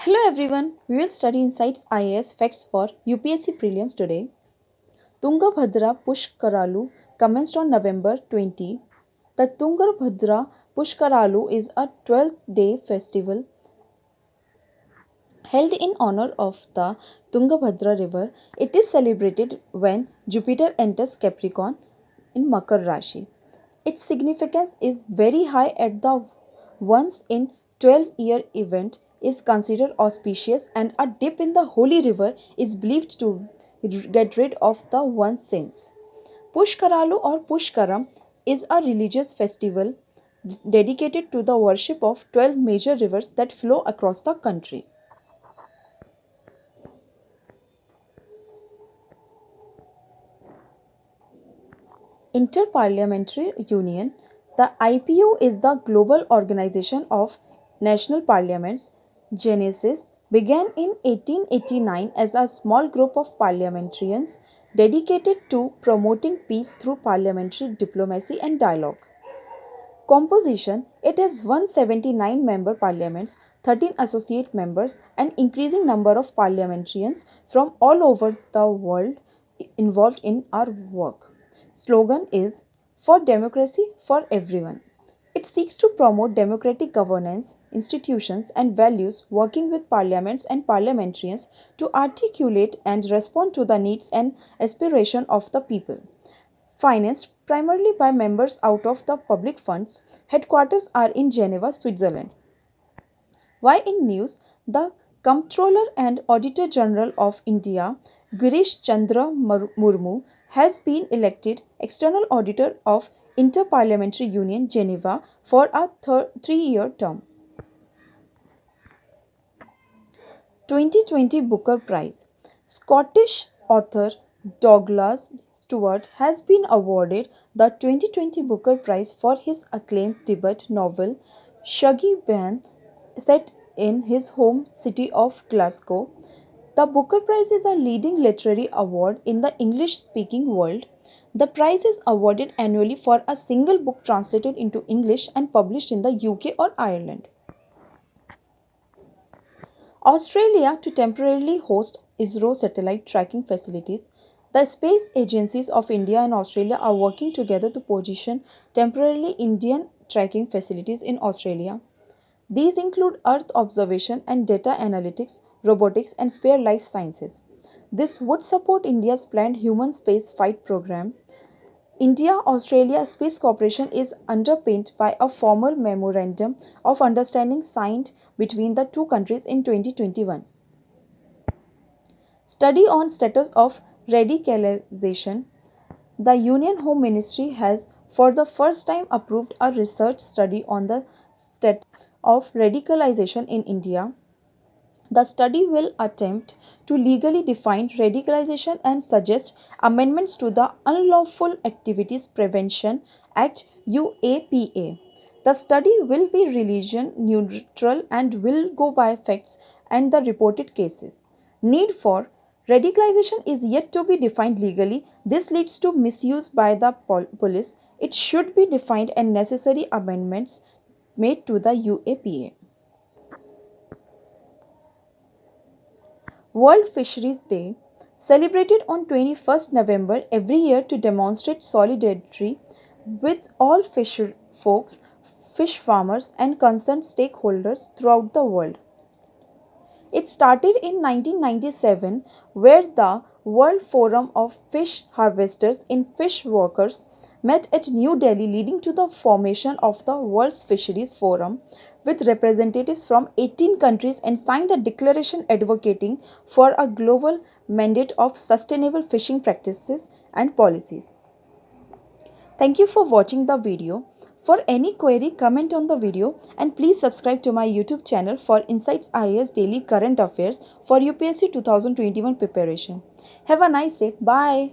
Hello everyone, we will study Insights IAS facts for UPSC prelims today. Tungabhadra Pushkaralu commenced on November 20. The Tungabhadra Pushkaralu is a 12-day festival held in honor of the Tungabhadra river. It is celebrated when Jupiter enters Capricorn in Makar Rashi. Its significance is very high at the once in 12-year event is considered auspicious and a dip in the holy river is believed to get rid of the one's sins. Pushkaralu or Pushkaram is a religious festival dedicated to the worship of 12 major rivers that flow across the country. Interparliamentary Union. The IPU is the global organization of national parliaments. Genesis began in 1889 as a small group of parliamentarians dedicated to promoting peace through parliamentary diplomacy and dialogue. Composition. It has 179 member parliaments, 13 associate members, and increasing number of parliamentarians from all over the world involved in our work. Slogan is For Democracy for Everyone. It seeks to promote democratic governance, institutions, and values, working with parliaments and parliamentarians to articulate and respond to the needs and aspirations of the people. Financed primarily by members out of the public funds, headquarters are in Geneva, Switzerland. Why in news? The Comptroller and Auditor General of India, Girish Chandra Murmu, has been elected External Auditor of Interparliamentary Union, Geneva, for a 3-year term. 2020 Booker Prize. Scottish author Douglas Stewart has been awarded the 2020 Booker Prize for his acclaimed debut novel Shuggie Bain, set in his home city of Glasgow. The Booker Prize is a leading literary award in the English speaking world. The prize is awarded annually for a single book translated into English and published in the UK or Ireland. Australia to temporarily host ISRO satellite tracking facilities. The space agencies of India and Australia are working together to position temporarily Indian tracking facilities in Australia. These include Earth observation and data analytics, robotics, and spare life sciences. This would support India's planned human space flight program. India Australia Space Cooperation is underpinned by a formal memorandum of understanding signed between the two countries in 2021. Study on status of radicalization. The Union Home Ministry has for the first time approved a research study on the status of radicalization in India. The study will attempt to legally define radicalization and suggest amendments to the Unlawful Activities Prevention Act UAPA. The study will be religion neutral and will go by facts and the reported cases. Need for radicalization is yet to be defined legally. This leads to misuse by the police. It should be defined and necessary amendments made to the UAPA. World Fisheries Day, celebrated on 21st November every year to demonstrate solidarity with all fisher folks, fish farmers, and concerned stakeholders throughout the world. It started in 1997, where the World Forum of Fish Harvesters and Fish Workers met at New Delhi, leading to the formation of the World Fisheries Forum with representatives from 18 countries, and signed a declaration advocating for a global mandate of sustainable fishing practices and policies. Thank you for watching the video. For any query, comment on the video, and please subscribe to my YouTube channel for Insights IAS Daily Current Affairs for UPSC 2021 preparation. Have a nice day. Bye.